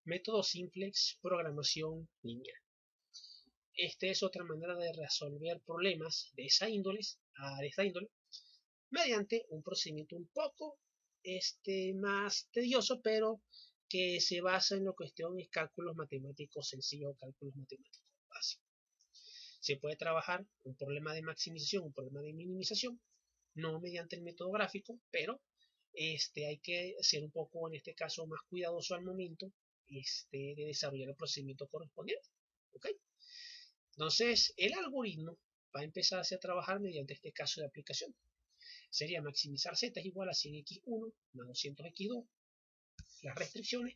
Método simplex, programación lineal. Esta es otra manera de resolver problemas de esa índole, mediante un procedimiento un poco más tedioso, pero que se basa en la cuestión de cálculos matemáticos sencillos, cálculos matemáticos básicos. Se puede trabajar un problema de maximización, un problema de minimización, no mediante el método gráfico, pero hay que ser un poco, en este caso, más cuidadoso al momento de desarrollar el procedimiento correspondiente. ¿Ok? Entonces, el algoritmo va a empezar a trabajar mediante este caso de aplicación. Sería maximizar z es igual a 100x1 más 200x2, las restricciones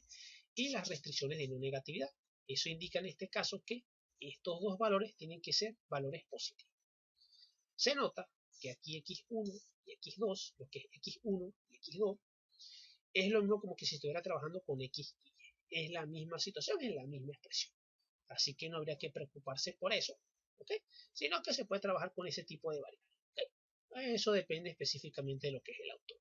y las restricciones de no negatividad. Eso indica en este caso que estos dos valores tienen que ser valores positivos. Se nota que aquí x1 y x2, lo que es x1 y x2, es lo mismo como que si estuviera trabajando con x y y. Es la misma situación, es la misma expresión. Así que no habría que preocuparse por eso, ¿ok? Sino que se puede trabajar con ese tipo de variables. ¿Okay? Eso depende específicamente de lo que es el autor.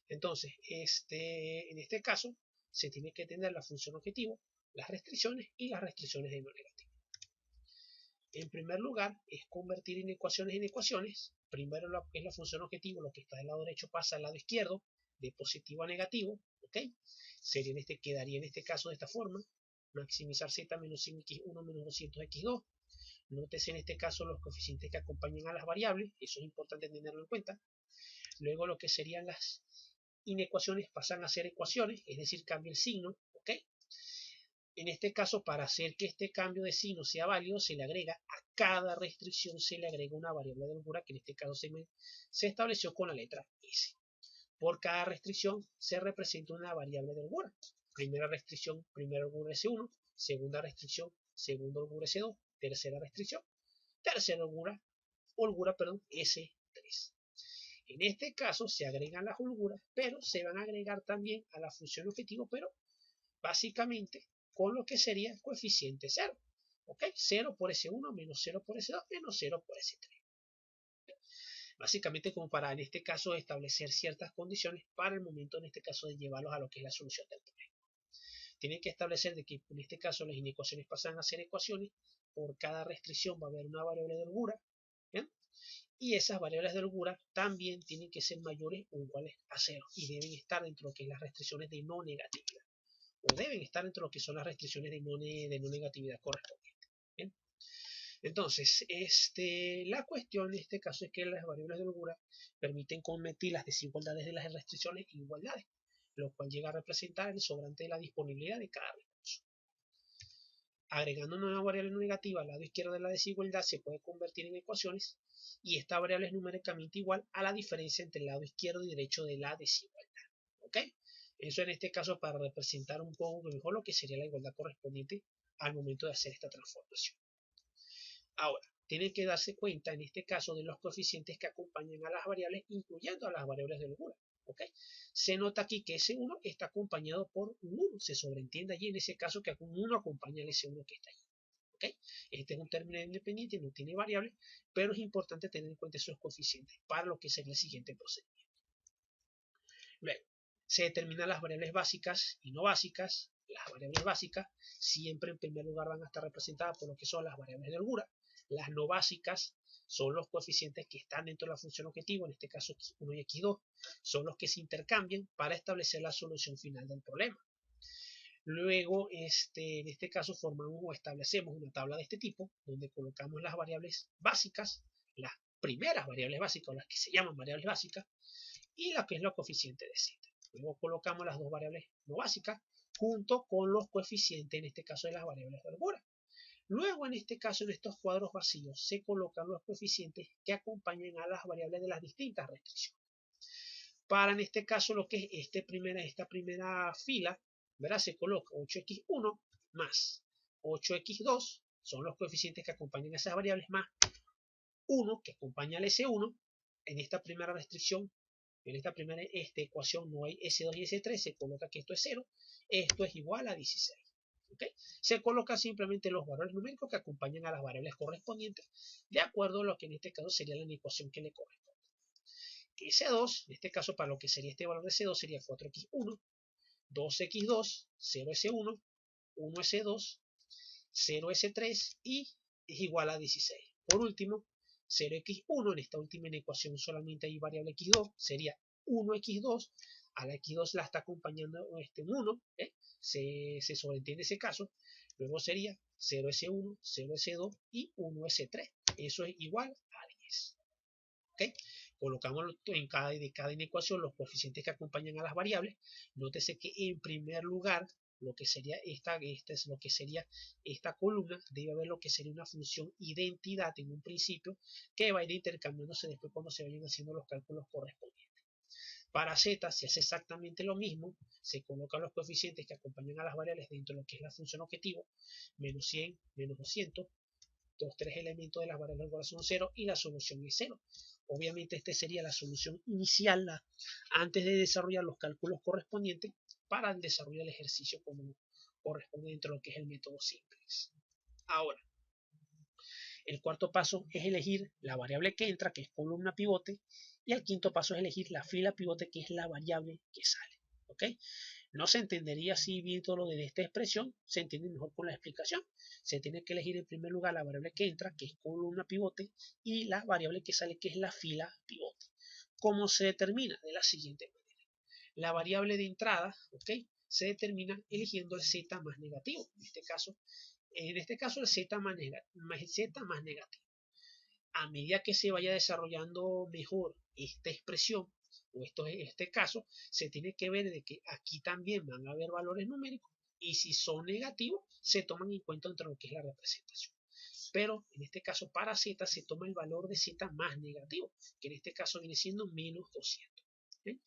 Entonces, en este caso, se tiene que tener la función objetivo, las restricciones y las restricciones de no negativo. En primer lugar, es convertir en ecuaciones. Primero lo que es la función objetivo, lo que está del lado derecho pasa al lado izquierdo, de positivo a negativo, ¿ok? Quedaría en este caso de esta forma, maximizar z menos 100x1 menos 200x2. Nótese en este caso los coeficientes que acompañan a las variables, eso es importante tenerlo en cuenta. Luego lo que serían las inecuaciones pasan a ser ecuaciones, es decir, cambia el signo, ¿ok? En este caso, para hacer que este cambio de signo sea válido, se le agrega a cada restricción, se le agrega una variable de holgura, que en este caso se estableció con la letra S. Por cada restricción se representa una variable de holgura. Primera restricción, primera holgura S1, segunda restricción, segunda holgura S2, tercera restricción, tercera holgura S3. En este caso se agregan las holguras, pero se van a agregar también a la función objetivo, pero básicamente con lo que sería el coeficiente 0. ¿Ok? 0 por S1 menos 0 por S2 menos 0 por S3. Básicamente como para en este caso establecer ciertas condiciones para el momento en este caso de llevarlos a lo que es la solución del problema. Tienen que establecer de que en este caso las inecuaciones pasan a ser ecuaciones. Por cada restricción va a haber una variable de holgura. ¿Bien? Y esas variables de holgura también tienen que ser mayores o iguales a 0 y deben estar dentro de lo que es las restricciones de no negatividad. O deben estar dentro de lo que son las restricciones de no negatividad correspondientes. ¿Bien? Entonces, la cuestión en este caso es que las variables de holgura permiten convertir las desigualdades de las restricciones en igualdades, lo cual llega a representar el sobrante de la disponibilidad de cada recurso. Agregando una nueva variable no negativa al lado izquierdo de la desigualdad se puede convertir en ecuaciones y esta variable es numéricamente igual a la diferencia entre el lado izquierdo y derecho de la desigualdad. ¿Ok? Eso en este caso para representar un poco mejor lo que sería la igualdad correspondiente al momento de hacer esta transformación. Ahora, tienen que darse cuenta en este caso de los coeficientes que acompañan a las variables, incluyendo a las variables de holgura. ¿Okay? Se nota aquí que S1 está acompañado por un 1. Se sobreentiende allí en ese caso que un 1 acompaña al S1 que está allí. ¿Okay? Este es un término independiente, no tiene variables, pero es importante tener en cuenta esos coeficientes para lo que sería el siguiente procedimiento. Luego, se determinan las variables básicas y no básicas. Las variables básicas siempre en primer lugar van a estar representadas por lo que son las variables de holgura. Las no básicas son los coeficientes que están dentro de la función objetivo, en este caso x1 y x2, son los que se intercambian para establecer la solución final del problema. Luego, en este caso, formamos o establecemos una tabla de este tipo, donde colocamos las variables básicas, las primeras variables básicas, o las que se llaman variables básicas, y la que es los coeficientes de z. Luego colocamos las dos variables no básicas, junto con los coeficientes, en este caso de las variables de holgura. Luego, en este caso, en estos cuadros vacíos, se colocan los coeficientes que acompañan a las variables de las distintas restricciones. Para, en este caso, lo que es esta primera fila, ¿verdad? Se coloca 8x1 más 8x2, son los coeficientes que acompañan a esas variables, más 1 que acompaña al S1. En esta primera restricción, en esta primera ecuación no hay S2 y S3, se coloca que esto es 0, esto es igual a 16. ¿Okay? Se colocan simplemente los valores numéricos que acompañan a las variables correspondientes, de acuerdo a lo que en este caso sería la ecuación que le corresponde. S2, en este caso para lo que sería este valor de C2 sería 4x1 2x2, 0s1, 1s2, 0s3 y es igual a 16. Por último, 0x1, en esta última ecuación solamente hay variable x2, sería 1x2, a la x2 la está acompañando un 1, se sobreentiende ese caso, luego sería 0s1, 0s2 y 1s3, eso es igual a 10. ¿Okay? Colocamos en cada ecuación los coeficientes que acompañan a las variables. Nótese que en primer lugar lo que sería esta columna debe haber lo que sería una función identidad en un principio que va a ir intercambiándose después cuando se vayan haciendo los cálculos correspondientes. Para z se hace exactamente lo mismo, se colocan los coeficientes que acompañan a las variables dentro de lo que es la función objetivo, menos 100, menos 200, los tres elementos de las variables son 0 y la solución es 0. Obviamente esta sería la solución inicial antes de desarrollar los cálculos correspondientes para el desarrollo del ejercicio como corresponde dentro de lo que es el método simplex. Ahora, el cuarto paso es elegir la variable que entra, que es columna pivote, y el quinto paso es elegir la fila pivote, que es la variable que sale. ¿Ok? No se entendería así viendo lo de esta expresión, se entiende mejor con la explicación. Se tiene que elegir en primer lugar la variable que entra, que es columna pivote, y la variable que sale, que es la fila pivote. ¿Cómo se determina? De la siguiente manera. La variable de entrada, ¿ok? Se determina eligiendo el z más negativo. En este caso el z más negativo. A medida que se vaya desarrollando mejor esta expresión, o este caso, se tiene que ver de que aquí también van a haber valores numéricos y si son negativos, se toman en cuenta entre lo que es la representación. Pero en este caso para z se toma el valor de z más negativo, que en este caso viene siendo menos 200. ¿Sí?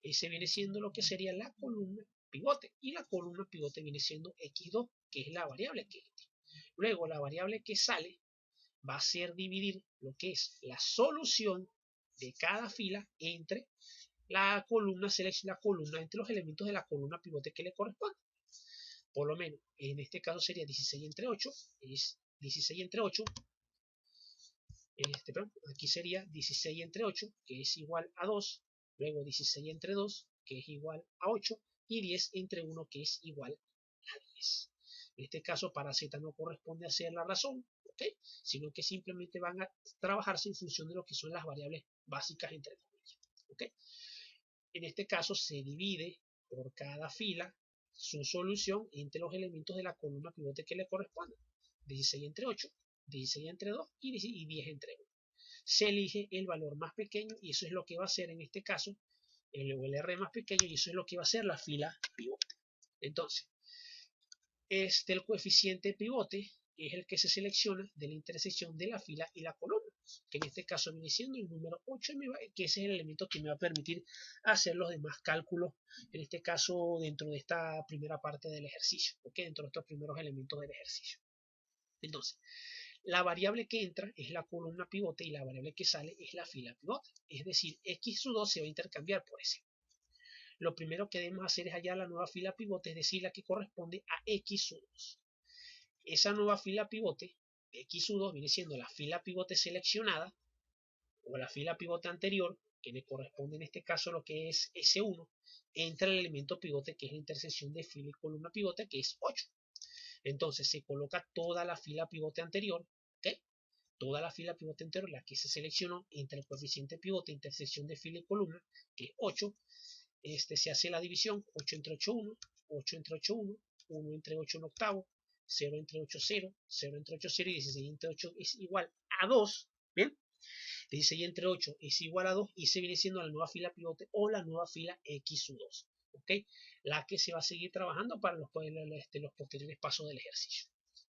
Ese viene siendo lo que sería la columna pivote y la columna pivote viene siendo x2, que es la variable que entra. Luego la variable que sale va a ser dividir lo que es la solución de cada fila entre la columna entre los elementos de la columna pivote que le corresponde. Por lo menos, en este caso sería 16 entre 8, es 16 entre 8, aquí sería 16 entre 8, que es igual a 2, luego 16 entre 2, que es igual a 8, y 10 entre 1, que es igual a 10. En este caso, para z no corresponde hacer la razón, ¿ok? Sino que simplemente van a trabajarse en función de lo que son las variables básicas entre comillas, ¿ok? En este caso, se divide por cada fila su solución entre los elementos de la columna pivote que le corresponde. 16 entre 8, 16 entre 2 y 10 entre 1. Se elige el valor más pequeño y eso es lo que va a ser en este caso el R más pequeño y eso es lo que va a ser la fila pivote. Entonces, el coeficiente pivote es el que se selecciona de la intersección de la fila y la columna, que en este caso viene siendo el número 8, que ese es el elemento que me va a permitir hacer los demás cálculos, en este caso dentro de esta primera parte del ejercicio, ¿okay? Dentro de estos primeros elementos del ejercicio. Entonces, la variable que entra es la columna pivote y la variable que sale es la fila pivote, es decir, x2 se va a intercambiar por s. Lo primero que debemos hacer es hallar la nueva fila pivote, es decir, la que corresponde a x2. Esa nueva fila pivote, x2, viene siendo la fila pivote seleccionada, o la fila pivote anterior, que le corresponde en este caso lo que es S1, entra el elemento pivote que es la intersección de fila y columna pivote, que es 8. Entonces se coloca toda la fila pivote anterior, ¿ok? Toda la fila pivote anterior, la que se seleccionó, entre el coeficiente pivote, intersección de fila y columna, que es 8, se hace la división, 8 entre 8, 1, 8 entre 8, 1, 1 entre 8, 1 octavo, 0 entre 8, 0, 0 entre 8, 0 y 16 entre 8 es igual a 2, ¿bien? 16 entre 8 es igual a 2 y se viene siendo la nueva fila pivote o la nueva fila x2, ¿ok? La que se va a seguir trabajando para los posteriores pasos del ejercicio.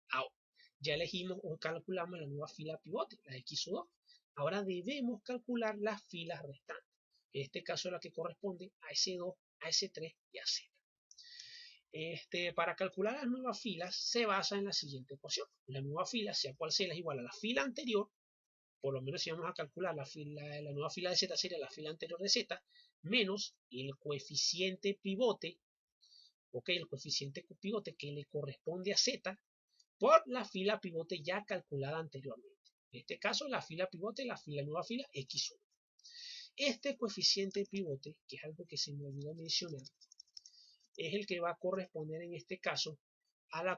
Ahora, ya elegimos o calculamos la nueva fila pivote, la x2. Ahora debemos calcular las filas restantes. En este caso la que corresponde a S2, a S3 y a Z. Para calcular las nuevas filas se basa en la siguiente ecuación. La nueva fila, sea cual sea, es igual a la fila anterior, por lo menos si vamos a calcular la nueva fila de Z sería la fila anterior de Z, menos el coeficiente pivote, ok, el coeficiente pivote que le corresponde a Z, por la fila pivote ya calculada anteriormente. En este caso, la fila pivote, la nueva fila X1. Este coeficiente pivote, que es algo que se me olvidó mencionar, es el que va a corresponder en este caso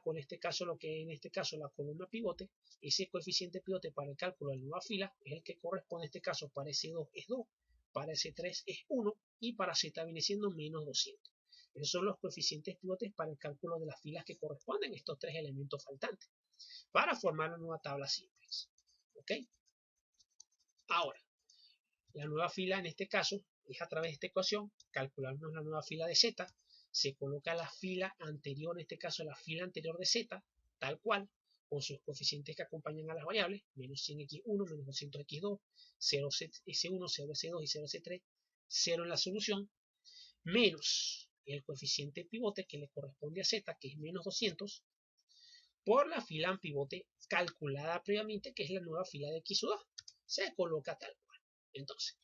con este caso lo que en este caso la columna pivote. Ese coeficiente pivote para el cálculo de la nueva fila es el que corresponde en este caso para S2 es 2, para S3 es 1 y para Z viene siendo menos 200. Esos son los coeficientes pivotes para el cálculo de las filas que corresponden a estos tres elementos faltantes para formar la nueva tabla simplex. ¿Ok? Ahora, la nueva fila en este caso es a través de esta ecuación, calcularnos la nueva fila de Z, se coloca la fila anterior, en este caso la fila anterior de Z, tal cual, con sus coeficientes que acompañan a las variables, menos 100x1, menos 200x2, 0s1, 0s2 y 0s3, 0 en la solución, menos el coeficiente pivote que le corresponde a Z, que es menos 200, por la fila en pivote calculada previamente, que es la nueva fila de x2. Se coloca tal cual. Entonces,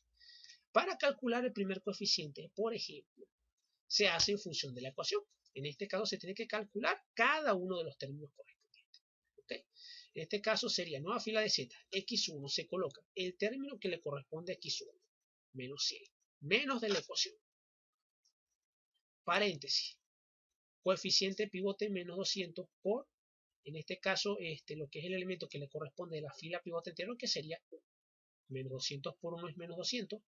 para calcular el primer coeficiente, por ejemplo, se hace en función de la ecuación. En este caso se tiene que calcular cada uno de los términos correspondientes. ¿Okay? En este caso sería nueva fila de Z, x1 se coloca el término que le corresponde a x1, menos 100, menos de la ecuación. Paréntesis, coeficiente pivote menos 200 por, en este caso, lo que es el elemento que le corresponde a la fila pivote anterior, que sería 1. Menos 200 por 1 es menos 200,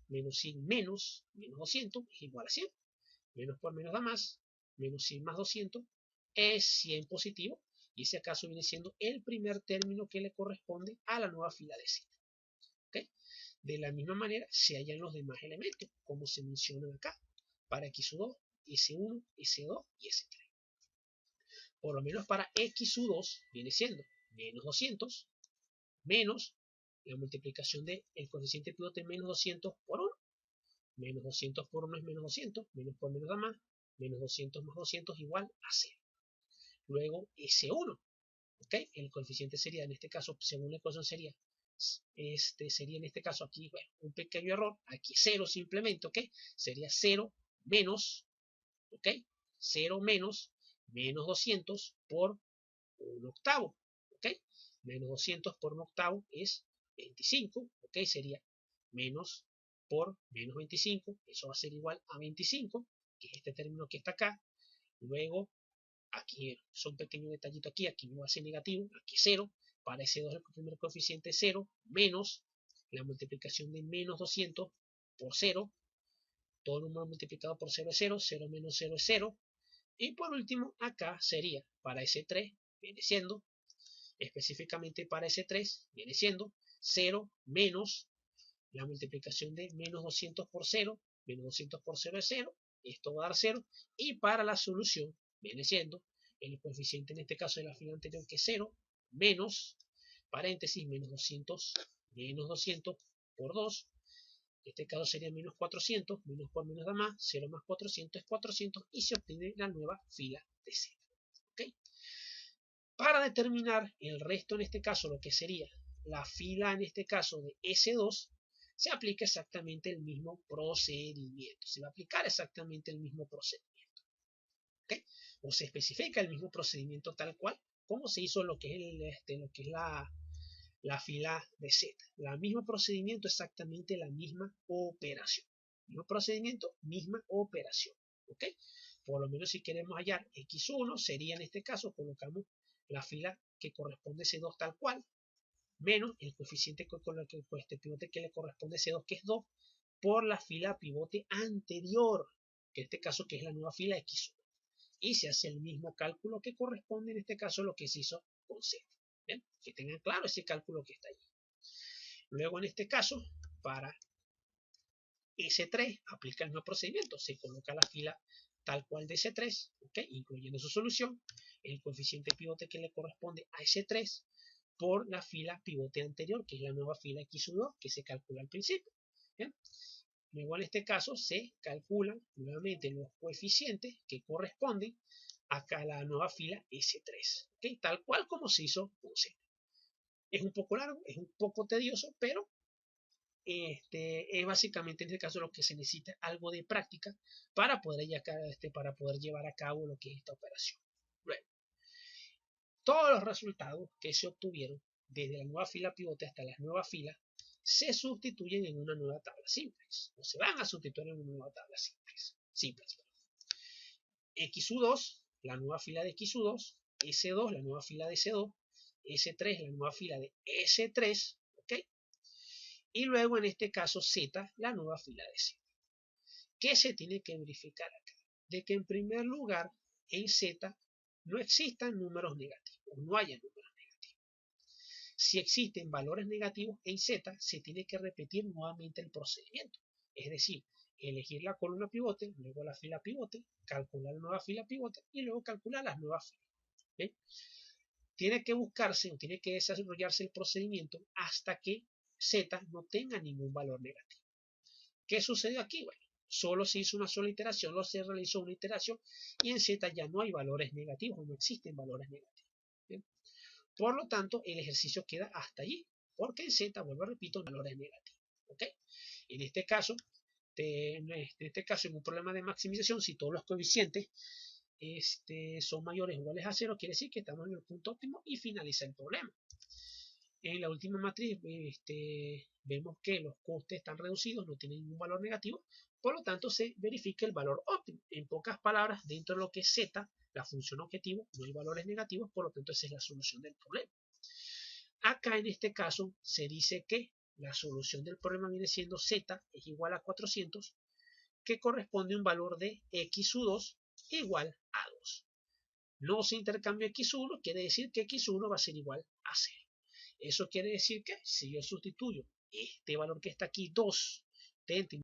menos 100 menos 200 es igual a 100. Menos por menos da más, menos 100 más 200 es 100 positivo, y ese acaso viene siendo el primer término que le corresponde a la nueva fila de Z. ¿Okay? De la misma manera se hallan los demás elementos, como se mencionan acá, para x2, s1, s2 y s3. Por lo menos para x2 viene siendo menos 200 menos la multiplicación del coeficiente pivote menos 200 por 1. Menos 200 por 1 es menos 200, menos por menos da más, menos 200 más 200 igual a 0. Luego S1, ¿ok? El coeficiente sería, en este caso, según la ecuación sería en este caso aquí, bueno, un pequeño error, aquí 0 simplemente, ¿ok? Sería 0 menos, ¿ok? 0 menos, menos 200 por un octavo, ¿ok? Menos 200 por un octavo es 25, ¿ok? Sería menos por menos 25, eso va a ser igual a 25, que es este término que está acá. Luego, aquí son pequeños detallitos aquí no va a ser negativo, aquí 0, para ese 2 el primer coeficiente es 0, menos la multiplicación de menos 200 por 0, todo número multiplicado por 0 es 0, 0 menos 0 es 0, y por último acá sería para ese 3, viene siendo, específicamente para ese 3, viene siendo 0 menos la multiplicación de menos 200 por 0, menos 200 por 0 es 0, esto va a dar 0, y para la solución viene siendo el coeficiente en este caso de la fila anterior que es 0, menos, paréntesis, menos 200 por 2, en este caso sería menos 400, menos por menos da más, 0 más 400 es 400 y se obtiene la nueva fila de 0. ¿Okay? Para determinar el resto en este caso, lo que sería la fila en este caso de S2, se aplica exactamente el mismo procedimiento. Se va a aplicar exactamente el mismo procedimiento. ¿Okay? O se especifica el mismo procedimiento tal cual como se hizo lo que es la fila de Z. El mismo procedimiento, exactamente la misma operación. Mismo procedimiento, misma operación. ¿Ok? Por lo menos si queremos hallar X1, sería en este caso, colocamos la fila que corresponde a C2 tal cual, menos el coeficiente con el pivote que le corresponde a C2, que es 2, por la fila pivote anterior, que en este caso que es la nueva fila X1. Y se hace el mismo cálculo que corresponde en este caso a lo que se hizo con Z. ¿Bien? Que tengan claro ese cálculo que está allí. Luego en este caso, para S3 aplica el mismo procedimiento. Se coloca la fila tal cual de S3, ¿okay? Incluyendo su solución, el coeficiente pivote que le corresponde a S3 por la fila pivote anterior, que es la nueva fila X1 que se calcula al principio. ¿Bien? Luego en este caso se calculan nuevamente los coeficientes que corresponden acá a la nueva fila S3, ¿okay? Tal cual como se hizo con Z. Es un poco largo, es un poco tedioso, pero es básicamente en este caso lo que se necesita algo de práctica para poder llevar a cabo lo que es esta operación. Luego, todos los resultados que se obtuvieron desde la nueva fila pivote hasta la nueva fila se sustituyen en una nueva tabla simplex, o se van a sustituir en una nueva tabla simplex. XU2, la nueva fila de XU2, S2, la nueva fila de S2, S3, la nueva fila de S3, ¿ok? Y luego en este caso Z, la nueva fila de Z. ¿Qué se tiene que verificar acá? De que en primer lugar en Z no existan números negativos, no haya números negativos. Si existen valores negativos en Z, se tiene que repetir nuevamente el procedimiento. Es decir, elegir la columna pivote, luego la fila pivote, calcular la nueva fila pivote y luego calcular las nuevas filas. ¿Bien? Tiene que buscarse o tiene que desarrollarse el procedimiento hasta que Z no tenga ningún valor negativo. ¿Qué sucedió aquí? Bueno, solo se hizo una sola iteración, solo se realizó una iteración y en Z ya no hay valores negativos, no existen valores negativos. ¿Bien? Por lo tanto, el ejercicio queda hasta allí, porque en Z, vuelvo a repito, valores negativos. ¿Ok? En este caso, en un problema de maximización, si todos los coeficientes son mayores o iguales a 0, quiere decir que estamos en el punto óptimo y finaliza el problema. En la última matriz vemos que los costes están reducidos, no tienen ningún valor negativo, por lo tanto se verifica el valor óptimo. En pocas palabras, dentro de lo que es Z, la función objetivo, no hay valores negativos, por lo tanto esa es la solución del problema. Acá en este caso se dice que la solución del problema viene siendo Z es igual a 400, que corresponde a un valor de XU2 igual a 2. No se intercambia XU1, quiere decir que XU1 va a ser igual a 0. Eso quiere decir que si yo sustituyo este valor que está aquí, 2,